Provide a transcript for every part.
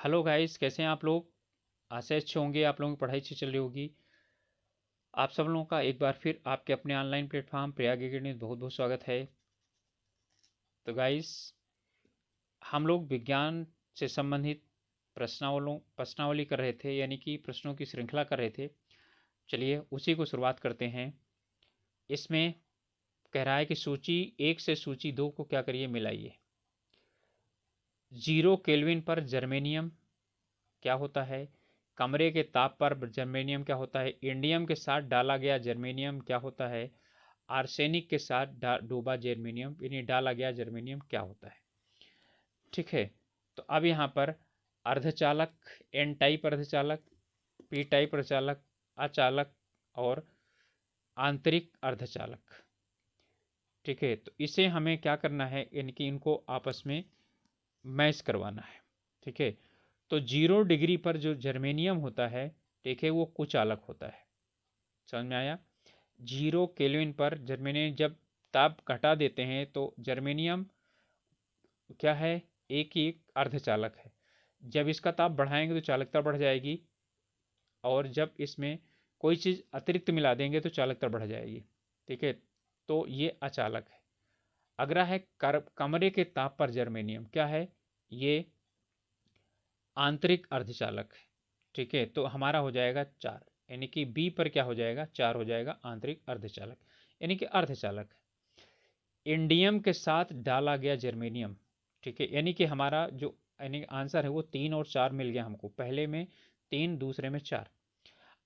Hello guys, कैसे हैं आप लोग। आशा अच्छे होंगे, आप लोगों की पढ़ाई अच्छी चल रही होगी। आप सब लोगों का एक बार फिर आपके अपने ऑनलाइन प्लेटफॉर्म प्रयाग एकेडमी में बहुत बहुत स्वागत है। तो गाइस, हम लोग विज्ञान से संबंधित प्रश्नावली कर रहे थे, यानी कि प्रश्नों की श्रृंखला कर रहे थे। चलिए उसी को शुरुआत करते हैं। इसमें कह रहा है कि सूची 1 से सूची 2 को क्या करिए, मिलाइए। 0 केल्विन पर जर्मेनियम क्या होता है, कमरे के ताप पर जर्मेनियम क्या होता है, इंडियम के साथ डाला गया जर्मेनियम क्या होता है, आर्सेनिक के साथ डूबा जर्मेनियम यानी डाला गया जर्मेनियम क्या होता है। ठीक है। तो अब यहाँ पर अर्धचालक, एन टाइप अर्धचालक, पी टाइप अर्धचालक, अचालक और आंतरिक अर्धचालक। ठीक है। तो इसे हमें क्या करना है, यानी इनको आपस में मैच करवाना है। ठीक है। तो 0 डिग्री पर जो जर्मेनियम होता है, ठीक है, वो कुचालक होता है। समझ में आया। 0 केल्विन पर जर्मेनियम जब ताप घटा देते हैं तो जर्मेनियम क्या है, एक ही अर्धचालक है। जब इसका ताप बढ़ाएंगे तो चालकता बढ़ जाएगी, और जब इसमें कोई चीज़ अतिरिक्त मिला देंगे तो चालकता बढ़ जाएगी। ठीक है। तो ये अचालक है। अगला है कमरे के ताप पर जर्मेनियम क्या है, ये आंतरिक अर्धचालक है। ठीक है। तो हमारा हो जाएगा 4, यानी कि बी पर क्या हो जाएगा, 4 हो जाएगा, आंतरिक अर्धचालक यानी कि अर्धचालक है। इंडियम के साथ डाला गया जर्मेनियम, ठीक है, यानी कि हमारा जो यानी आंसर है वो 3 और 4 मिल गया हमको, पहले में 3 दूसरे में 4।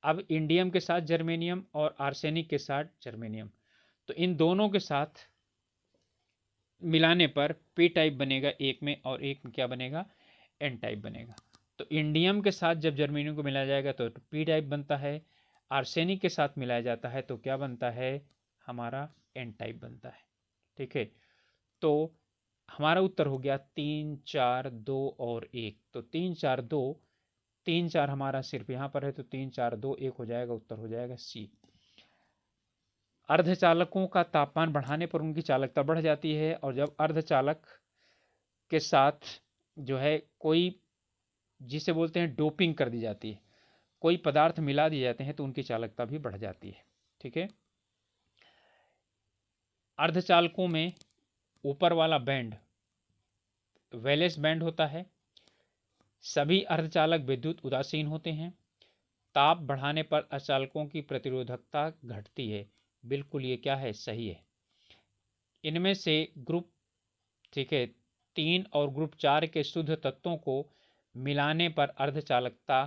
अब इंडियम के साथ जर्मेनियम और आर्सेनिक के साथ जर्मेनियम, तो इन दोनों के साथ मिलाने पर पी टाइप बनेगा एक में, और एक में क्या बनेगा, एन टाइप बनेगा। तो इंडियम के साथ जब जर्मेनियम को मिलाया जाएगा तो पी टाइप बनता है, आर्सेनिक के साथ मिलाया जाता है तो क्या बनता है, हमारा एन टाइप बनता है। ठीक है। तो हमारा उत्तर हो गया 3 4 2 और 1। तो 3 4 2, 3 4 हमारा सिर्फ यहाँ पर है, तो 3 4 2 1 हो जाएगा, उत्तर हो जाएगा सी। अर्धचालकों का तापमान बढ़ाने पर उनकी चालकता बढ़ जाती है, और जब अर्धचालक के साथ जो है कोई, जिसे बोलते हैं डोपिंग कर दी जाती है, कोई पदार्थ मिला दिए जाते हैं, तो उनकी चालकता भी बढ़ जाती है। ठीक है। अर्धचालकों में ऊपर वाला बैंड वैलेंस बैंड होता है। सभी अर्धचालक विद्युत उदासीन होते हैं। ताप बढ़ाने पर अचालकों की प्रतिरोधकता घटती है। बिल्कुल ये क्या है, सही है। इनमें से ग्रुप, ठीक है, 3 और ग्रुप 4 के शुद्ध तत्वों को मिलाने पर अर्धचालकता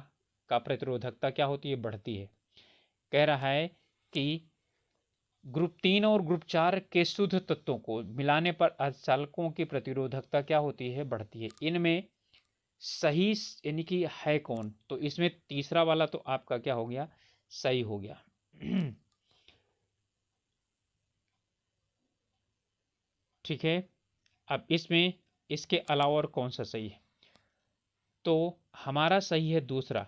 का प्रतिरोधकता क्या होती है, बढ़ती है। कह रहा है कि ग्रुप 3 और ग्रुप 4 के शुद्ध तत्वों को मिलाने पर अर्धचालकों की प्रतिरोधकता क्या होती है, बढ़ती है। इनमें सही यानी कि है कौन, तो इसमें तीसरा वाला तो आपका क्या हो गया, सही हो गया। ठीक है। अब इसमें इसके अलावा और कौन सा सही है, तो हमारा सही है दूसरा,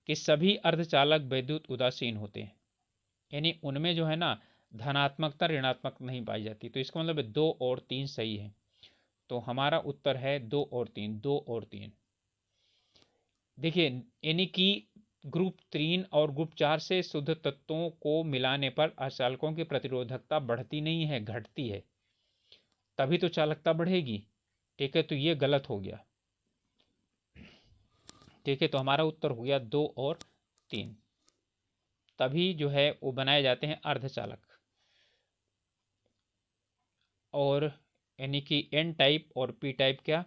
कि सभी अर्धचालक विद्युत उदासीन होते हैं, यानी उनमें जो है ना धनात्मकता ऋणात्मक नहीं पाई जाती। तो इसका मतलब है 2 और 3 सही है। तो हमारा उत्तर है 2 और 3, 2 और 3। देखिए, यानी कि ग्रुप 3 और ग्रुप 4 से शुद्ध तत्वों को मिलाने पर अचालकों की प्रतिरोधकता बढ़ती नहीं है, घटती है, तभी तो चालकता बढ़ेगी। ठीक है। तो ये गलत हो गया। ठीक है। तो हमारा उत्तर हो गया 2 और 3, तभी जो है वो बनाए जाते हैं अर्धचालक, और यानी कि एन टाइप और पी टाइप क्या,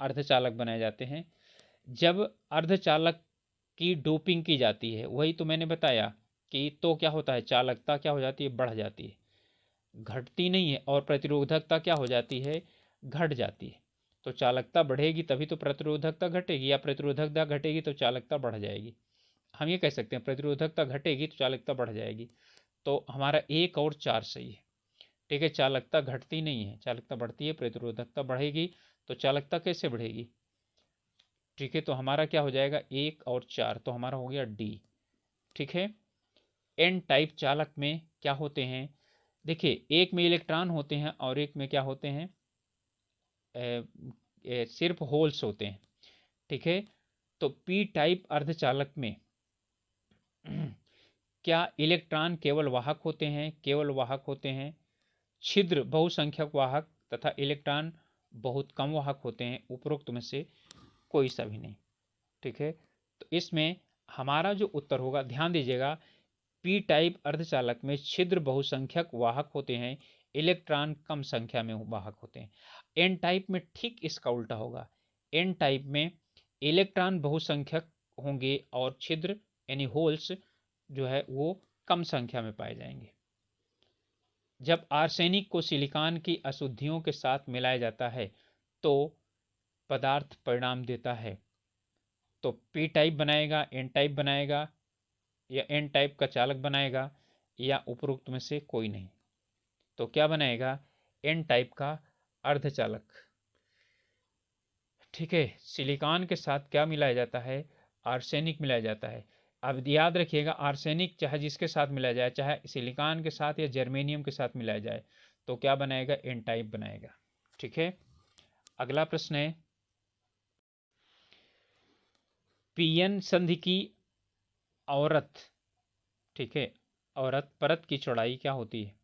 अर्धचालक बनाए जाते हैं। जब अर्धचालक की डोपिंग की जाती है, वही तो मैंने बताया कि तो क्या होता है, चालकता क्या हो जाती है, बढ़ जाती है, घटती नहीं है, और प्रतिरोधकता क्या हो जाती है, घट जाती है। तो चालकता बढ़ेगी तभी तो प्रतिरोधकता घटेगी, या प्रतिरोधकता घटेगी तो चालकता बढ़ जाएगी। हम ये कह सकते हैं प्रतिरोधकता घटेगी तो चालकता बढ़ जाएगी। तो हमारा 1 और 4 सही है। ठीक है। चालकता घटती नहीं है, चालकता बढ़ती है, प्रतिरोधकता बढ़ेगी, तो चालकता कैसे बढ़ेगी। ठीक है। तो हमारा क्या हो जाएगा, 1 और 4, तो हमारा हो गया डी। ठीक है। एन टाइप चालक में क्या होते हैं, देखिए एक में इलेक्ट्रॉन होते हैं और एक में क्या होते हैं, सिर्फ होल्स होते हैं। ठीक है, तो पी टाइप अर्धचालक में क्या इलेक्ट्रॉन केवल वाहक होते हैं? केवल वाहक होते हैं। छिद्र बहुसंख्यक वाहक तथा इलेक्ट्रॉन बहुत कम वाहक होते हैं। उपरोक्त में से कोई सा भी नहीं। ठीक है, तो इसमें हमारा जो उत्तर होगा, ध्यान दीजिएगा, पी टाइप अर्धचालक में छिद्र बहुसंख्यक वाहक होते हैं, इलेक्ट्रॉन कम संख्या में वाहक होते हैं। एन टाइप में ठीक इसका उल्टा होगा। एन टाइप में इलेक्ट्रॉन बहुसंख्यक होंगे और छिद्र यानी होल्स जो है वो कम संख्या में पाए जाएंगे। जब आर्सेनिक को सिलिकॉन की अशुद्धियों के साथ मिलाया जाता है तो पदार्थ परिणाम देता है। तो पी टाइप बनाएगा, एन टाइप बनाएगा, या एन टाइप का चालक बनाएगा, या उपरोक्त में से कोई नहीं। तो क्या बनाएगा? एन टाइप का अर्धचालक। ठीक है, सिलिकॉन के साथ क्या मिलाया जाता है? आर्सेनिक मिलाया जाता है। अब याद रखिएगा, आर्सेनिक चाहे जिसके साथ मिलाया जाए, चाहे सिलिकॉन के साथ या जर्मेनियम के साथ मिलाया जाए, तो क्या बनाएगा? एन टाइप बनाएगा। ठीक है, अगला प्रश्न है, पीएन संधि की औरत, ठीक है, औरत परत की चौड़ाई क्या होती है?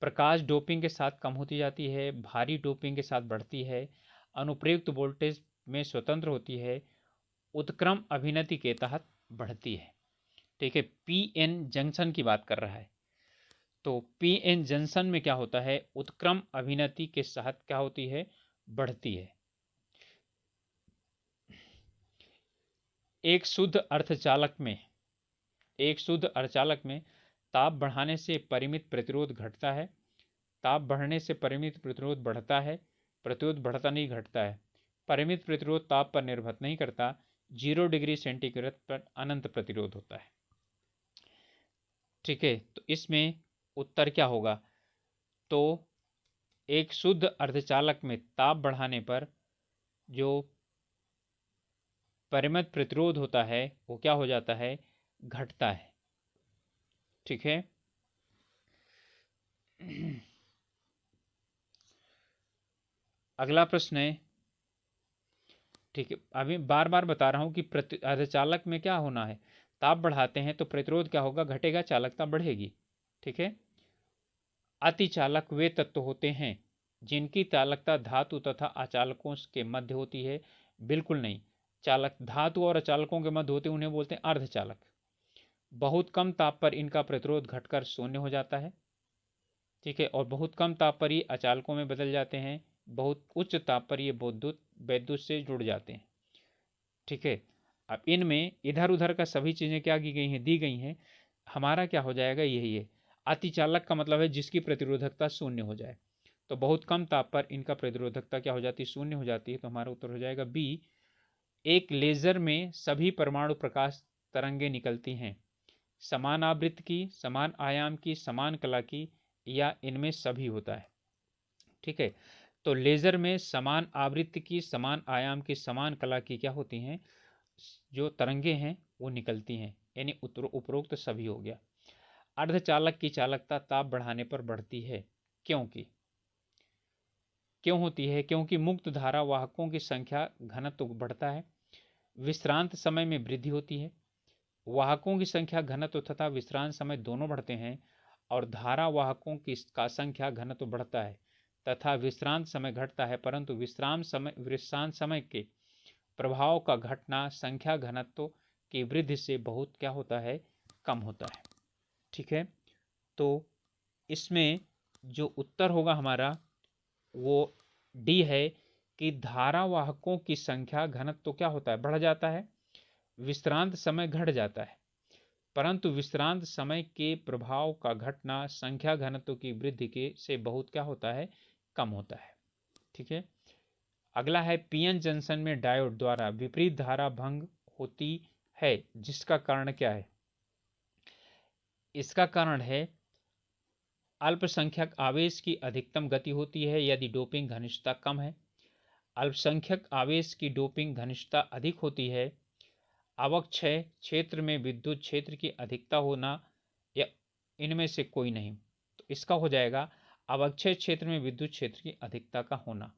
प्रकाश डोपिंग के साथ कम होती जाती है, भारी डोपिंग के साथ बढ़ती है, अनुप्रयुक्त वोल्टेज में स्वतंत्र होती है, उत्क्रम अभिनति के तहत बढ़ती है। ठीक है, पीएन जंक्शन की बात कर रहा है। तो पीएन जंक्शन में क्या होता है? उत्क्रम अभिनति के साथ क्या होती है? बढ़ती है। एक शुद्ध अर्धचालक में ताप बढ़ाने से परिमित प्रतिरोध घटता है, ताप बढ़ने से परिमित प्रतिरोध बढ़ता है, प्रतिरोध बढ़ता नहीं घटता है। परिमित प्रतिरोध ताप पर निर्भर नहीं करता, 0 डिग्री सेंटीग्रेड पर अनंत प्रतिरोध होता है। ठीक है, तो इसमें उत्तर क्या होगा? तो एक शुद्ध अर्धचालक में ताप बढ़ाने पर जो परिमित प्रतिरोध होता है वो क्या हो जाता है? घटता है। ठीक है, अगला प्रश्न है, ठीक है, अभी बार बार बता रहा हूं कि अर्धचालक में क्या होना है? ताप बढ़ाते हैं तो प्रतिरोध क्या होगा? घटेगा, चालकता बढ़ेगी। ठीक है, अतिचालक वे तत्व होते हैं जिनकी चालकता धातु तथा अचालकों के मध्य होती है। बिल्कुल नहीं, चालक धातु और अचालकों के मध्य होते हैं, उन्हें बोलते हैं अर्धचालक। बहुत कम ताप पर इनका प्रतिरोध घटकर शून्य हो जाता है। ठीक है, और बहुत कम ताप पर ये अचालकों में बदल जाते हैं, बहुत उच्च ताप पर ये वैद्युत से जुड़ जाते हैं। ठीक है, अब इनमें इधर उधर का सभी चीज़ें क्या की गई हैं? दी गई हैं। हमारा क्या हो जाएगा? यही है, अतिचालक का मतलब है जिसकी प्रतिरोधकता शून्य हो जाए। तो बहुत कम ताप पर इनका प्रतिरोधकता क्या हो जाती है? शून्य हो जाती है। तो हमारा उत्तर हो जाएगा बी। एक लेजर में सभी परमाणु प्रकाश तरंगे निकलती हैं, समान आवृत्ति की, समान आयाम की, समान कला की, या इनमें सभी होता है। ठीक है, तो लेजर में समान आवृत्ति की, समान आयाम की, समान कला की क्या होती हैं? जो तरंगे हैं वो निकलती हैं, यानी उपरोक्त सभी हो गया। अर्धचालक की चालकता ताप बढ़ाने पर बढ़ती है। क्यों होती है? क्योंकि मुक्त धारा वाहकों की संख्या घनत्व बढ़ता है, विश्रांत समय में वृद्धि होती है। वाहकों की संख्या घनत्व तथा विश्रांत समय दोनों बढ़ते हैं, और धारा वाहकों की का संख्या घनत्व बढ़ता है तथा विश्रांत समय घटता है, परंतु विश्रांत समय के प्रभाव का घटना संख्या घनत्व की वृद्धि से बहुत क्या होता है? कम होता है। ठीक है, तो इसमें जो उत्तर होगा हमारा वो डी है कि धारावाहकों की संख्या घनत्व क्या होता है? बढ़ जाता है, विश्रांत समय घट जाता है, परंतु विश्रांत समय के प्रभाव का घटना संख्या घनत्व की वृद्धि के से बहुत क्या होता है? कम होता है। ठीक है, अगला है, पीएन जंक्शन में डायोड द्वारा विपरीत धारा भंग होती है, जिसका कारण क्या है? इसका कारण है अल्पसंख्यक आवेश की अधिकतम गति होती है यदि डोपिंग घनिष्ठता कम है, अल्पसंख्यक आवेश की डोपिंग घनिष्ठता अधिक होती है, अवक्षय क्षेत्र में विद्युत क्षेत्र की अधिकता होना, या इनमें से कोई नहीं। तो इसका हो जाएगा अवक्षय क्षेत्र में विद्युत क्षेत्र की अधिकता का होना।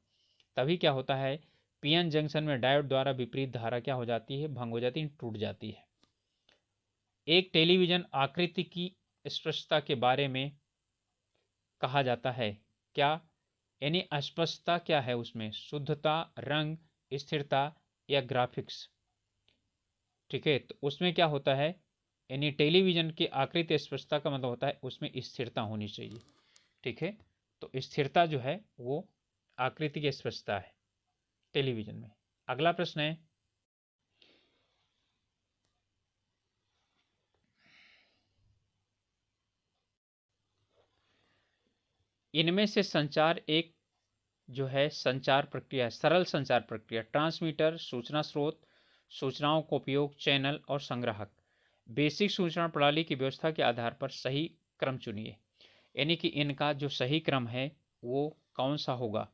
तभी क्या होता है पीएन जंक्शन में डायोड द्वारा विपरीत धारा क्या हो जाती है, भंग हो जाती है, टूट जाती है। एक टेलीविजन आकृति की स्पष्टता के बारे में कहा जाता है क्या, यानी अस्पष्टता क्या है उसमें, शुद्धता, रंग, स्थिरता या ग्राफिक्स। ठीक है, तो उसमें क्या होता है, यानी टेलीविजन की आकृति स्पष्टता का मतलब होता है उसमें स्थिरता होनी चाहिए। ठीक है, तो स्थिरता जो है वो आकृति की स्पष्टता है टेलीविजन में। अगला प्रश्न है, इनमें से संचार एक जो है संचार प्रक्रिया है, सरल संचार प्रक्रिया, ट्रांसमीटर, सूचना स्रोत, सूचनाओं का उपयोग, चैनल और संग्राहक। बेसिक सूचना प्रणाली की व्यवस्था के आधार पर सही क्रम चुनिए, यानी कि इनका जो सही क्रम है वो कौन सा होगा।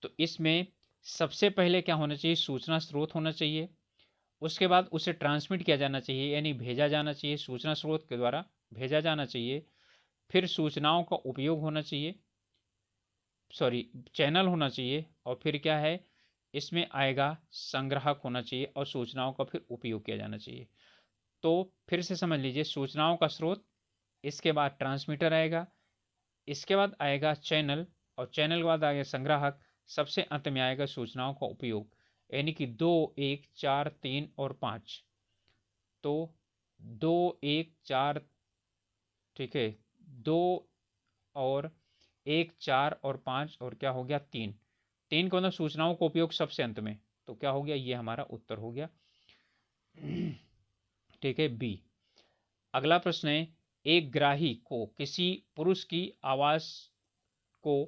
तो इसमें सबसे पहले क्या होना चाहिए, सूचना स्रोत होना चाहिए, उसके बाद उसे ट्रांसमिट किया जाना चाहिए यानी भेजा जाना चाहिए, सूचना स्रोत के द्वारा भेजा जाना चाहिए। फिर सूचनाओं का उपयोग होना चाहिए, सॉरी चैनल होना चाहिए, और फिर क्या है इसमें आएगा संग्राहक होना चाहिए और सूचनाओं का फिर उपयोग किया जाना चाहिए। तो फिर से समझ लीजिए, सूचनाओं का स्रोत, इसके बाद ट्रांसमीटर आएगा, इसके बाद आएगा चैनल, और चैनल के बाद आएगा संग्राहक, सबसे अंत में आएगा सूचनाओं का उपयोग, यानी कि 2, 1, 4, 3 और 5। तो 2, 1, 4, ठीक है, 2 और 1, 4 और 5 और क्या हो गया 3, 3 को मतलब सूचनाओं का उपयोग सबसे अंत में, तो क्या हो गया, ये हमारा उत्तर हो गया। ठीक है, बी। अगला प्रश्न है, एक ग्राही को किसी पुरुष की आवाज को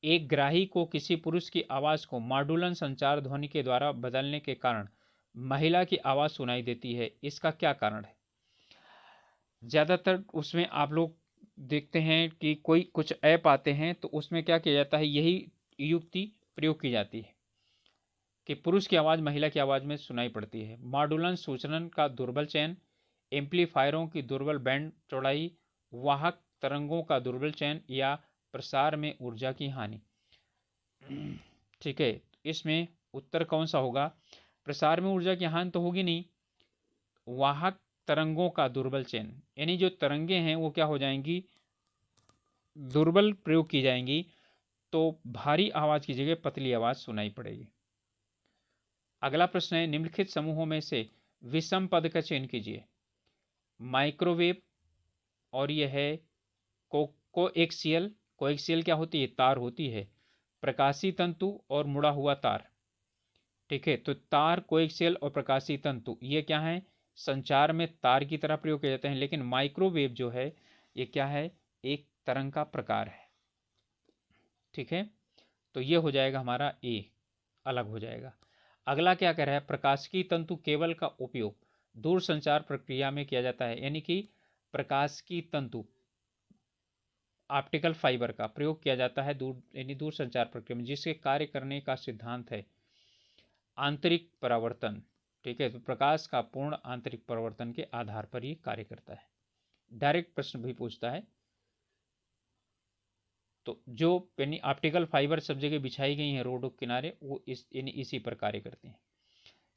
एक ग्राही को किसी पुरुष की आवाज को मॉड्यूलन संचार ध्वनि के द्वारा बदलने के कारण महिला की आवाज सुनाई देती है, इसका क्या कारण है। ज़्यादातर उसमें आप लोग देखते हैं कि कोई कुछ ऐप आते हैं तो उसमें क्या किया जाता है, यही युक्ति प्रयोग की जाती है कि पुरुष की आवाज़ महिला की आवाज़ में सुनाई पड़ती है। मॉड्यूलन सूचना का दुर्बल चयन, एम्पलीफायरों की दुर्बल बैंड चौड़ाई, वाहक तरंगों का दुर्बल चयन या प्रसार में ऊर्जा की हानि। ठीक है, इसमें उत्तर कौन सा होगा, प्रसार में ऊर्जा की हानि तो होगी नहीं, वाहक तरंगों का दुर्बल चयन, यानी जो तरंगे हैं वो क्या हो जाएंगी, दुर्बल प्रयोग की जाएंगी, तो भारी आवाज की जगह पतली आवाज सुनाई पड़ेगी। अगला प्रश्न है, निम्नलिखित समूहों में से विषम पद का चयन कीजिए। माइक्रोवेव, और यह है कोएक्सियल, कोएक्सियल क्या होती है, तार होती है, प्रकाशी तंतु और मुड़ा हुआ तार। ठीक है, तो तार, कोएक्सियल और प्रकाशी तंतु ये क्या है, संचार में तार की तरह प्रयोग किए जाते हैं, लेकिन माइक्रोवेव जो है ये क्या है, एक तरंग का प्रकार है। ठीक है, तो ये हो जाएगा हमारा ए, अलग हो जाएगा। अगला क्या कह रहा है, प्रकाशिकी तंतु केबल का उपयोग दूर संचार प्रक्रिया में किया जाता है, यानी कि प्रकाशिकी तंतु ऑप्टिकल फाइबर का प्रयोग किया जाता है दूर, यानी दूर संचार प्रक्रिया में, जिसके कार्य करने का सिद्धांत है आंतरिक परावर्तन। ठीक है, तो प्रकाश का पूर्ण आंतरिक परावर्तन के आधार पर ये कार्य करता है। डायरेक्ट प्रश्न भी पूछता है, तो जो यानी ऑप्टिकल फाइबर सब जगह बिछाई गई हैं रोडों के किनारे, वो इसी पर कार्य करते हैं।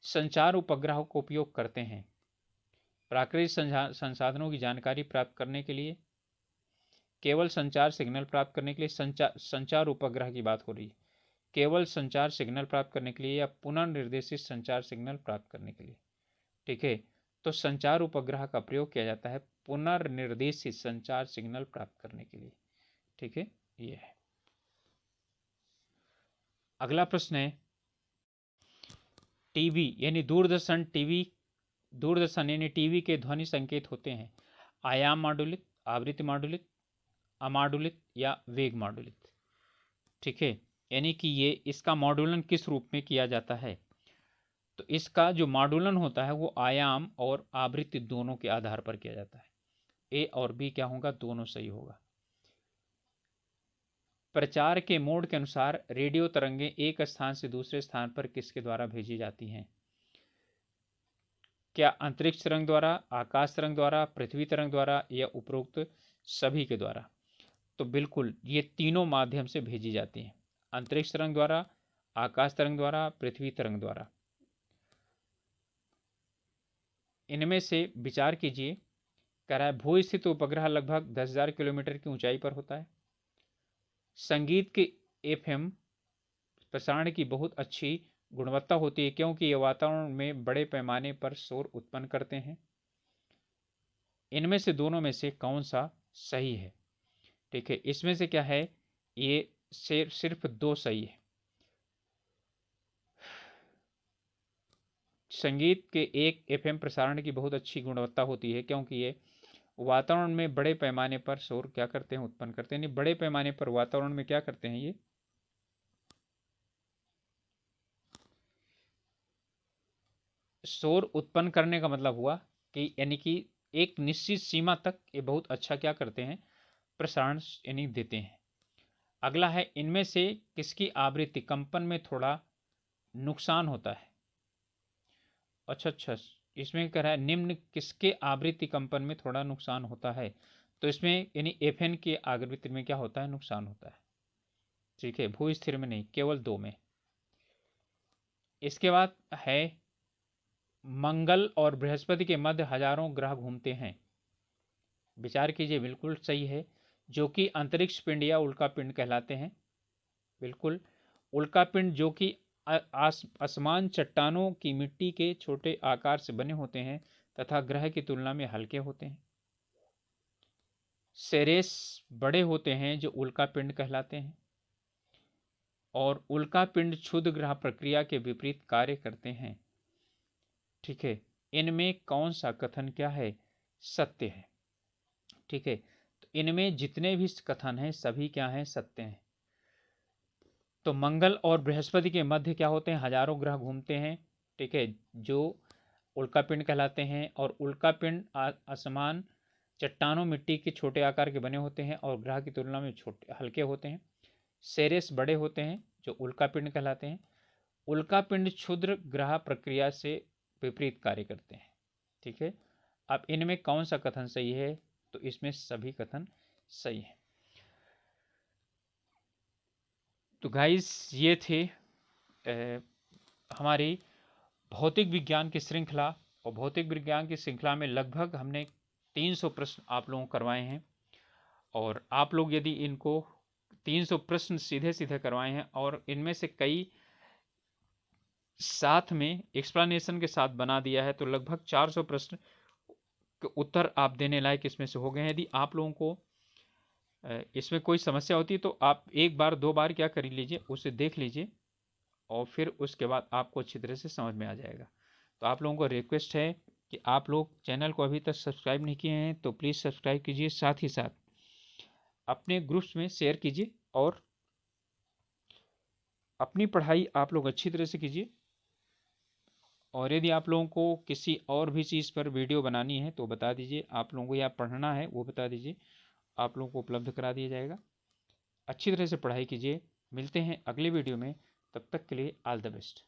संचार उपग्रह का उपयोग करते हैं प्राकृतिक संसाधनों की जानकारी प्राप्त करने के लिए, केवल संचार सिग्नल प्राप्त करने के लिए, संचार उपग्रह की बात हो रही है, केवल संचार सिग्नल प्राप्त करने के लिए या पुनर्निर्देशित संचार सिग्नल प्राप्त करने के लिए। ठीक है, तो संचार उपग्रह का प्रयोग किया जाता है पुनर्निर्देशित संचार सिग्नल प्राप्त करने के लिए। ठीक है, ये है। अगला प्रश्न है, टीवी यानी दूरदर्शन, दूरदर्शन यानी टीवी के ध्वनि संकेत होते हैं आयाम मॉड्यूलित, आवृत्ति मॉड्यूलित, अमॉड्यूलित या वेग मॉड्यूलित। ठीक है, यानी कि ये इसका मॉड्यूलन किस रूप में किया जाता है, तो इसका जो मॉड्यूलन होता है वो आयाम और आवृत्ति दोनों के आधार पर किया जाता है। ए और बी क्या होगा, दोनों सही होगा। प्रचार के मोड के अनुसार रेडियो तरंगें एक स्थान से दूसरे स्थान पर किसके द्वारा भेजी जाती हैं, क्या अंतरिक्ष तरंग द्वारा, आकाश तरंग द्वारा, पृथ्वी तरंग द्वारा या उपरोक्त सभी के द्वारा। तो बिल्कुल ये तीनों माध्यम से भेजी जाती हैं, अंतरिक्ष तरंग द्वारा, आकाश तरंग द्वारा, पृथ्वी तरंग द्वारा। इनमें से विचार कीजिए। कह रहा है भू स्थित उपग्रह लगभग 10,000 किलोमीटर की ऊंचाई पर होता है। संगीत के एफएम प्रसारण की बहुत अच्छी गुणवत्ता होती है क्योंकि ये वातावरण में बड़े पैमाने पर शोर उत्पन्न करते हैं। इनमें से दोनों में से कौन सा सही है? ठीक है, इसमें से क्या है, ये सिर्फ दो सही है। संगीत के एक एफएम प्रसारण की बहुत अच्छी गुणवत्ता होती है क्योंकि ये वातावरण में बड़े पैमाने पर शोर क्या करते हैं, उत्पन्न करते हैं। बड़े पैमाने पर वातावरण में क्या करते हैं, ये शोर उत्पन्न करने का मतलब हुआ कि यानी कि एक निश्चित सीमा तक ये बहुत अच्छा क्या करते हैं, प्रसारण यानी देते हैं। अगला है इनमें से किसकी आवृत्ति कंपन में थोड़ा नुकसान होता है? अच्छा, इसमें कह रहा है निम्न किसके आवृत्ति कंपन में थोड़ा नुकसान होता है? तो इसमें यानी एफएन के आवृत्ति में क्या होता है, नुकसान होता है। ठीक है, भू स्थिर में नहीं, केवल दो में। इसके बाद है मंगल और बृहस्पति के मध्य हजारों ग्रह घूमते हैं। विचार कीजिए, बिल्कुल सही है, जो कि अंतरिक्ष पिंड या उल्का पिंड कहलाते हैं। बिल्कुल, उल्का पिंड जो कि आसमान चट्टानों की मिट्टी के छोटे आकार से बने होते हैं तथा ग्रह की तुलना में हल्के होते हैं। सेरेस बड़े होते हैं जो उल्का पिंड कहलाते हैं। और उल्का पिंड क्षुद्र ग्रह प्रक्रिया के विपरीत कार्य करते हैं। ठीक है, इनमें कौन सा कथन क्या है, सत्य है? ठीक है, तो इनमें जितने भी कथन हैं सभी क्या हैं, सत्य हैं। तो मंगल और बृहस्पति के मध्य क्या होते हैं, हजारों ग्रह घूमते हैं। ठीक है, जो उल्का पिंड कहलाते हैं। और उल्का पिंड आसमान चट्टानों मिट्टी के छोटे आकार के बने होते हैं और ग्रह की तुलना में छोटे हल्के होते हैं। सेरेस बड़े होते हैं जो उल्का पिंड कहलाते हैं। उल्का पिंड क्षुद्र ग्रह प्रक्रिया से विपरीत कार्य करते हैं। ठीक है, अब इनमें कौन सा कथन सही है? तो इसमें सभी कथन सही है। तो गाइस, ये थे हमारी भौतिक विज्ञान की श्रृंखला। और भौतिक विज्ञान की श्रृंखला में लगभग हमने 300 प्रश्न आप लोगों को करवाए हैं। और आप लोग यदि इनको 300 प्रश्न सीधे सीधे करवाए हैं और इनमें से कई साथ में एक्सप्लेनेशन के साथ बना दिया है, तो लगभग 400 प्रश्न के उत्तर आप देने लायक इसमें से हो गए हैं। यदि आप लोगों को इसमें कोई समस्या होती है तो आप एक बार दो बार क्या कर लीजिए, उसे देख लीजिए और फिर उसके बाद आपको अच्छी तरह से समझ में आ जाएगा। तो आप लोगों को रिक्वेस्ट है कि आप लोग चैनल को अभी तक सब्सक्राइब नहीं किए हैं तो प्लीज़ सब्सक्राइब कीजिए, साथ ही साथ अपने ग्रुप्स में शेयर कीजिए और अपनी पढ़ाई आप लोग अच्छी तरह से कीजिए। और यदि आप लोगों को किसी और भी चीज़ पर वीडियो बनानी है तो बता दीजिए, आप लोगों को या पढ़ना है वो बता दीजिए, आप लोगों को उपलब्ध करा दिया जाएगा। अच्छी तरह से पढ़ाई कीजिए। मिलते हैं अगले वीडियो में, तब तक के लिए ऑल द बेस्ट।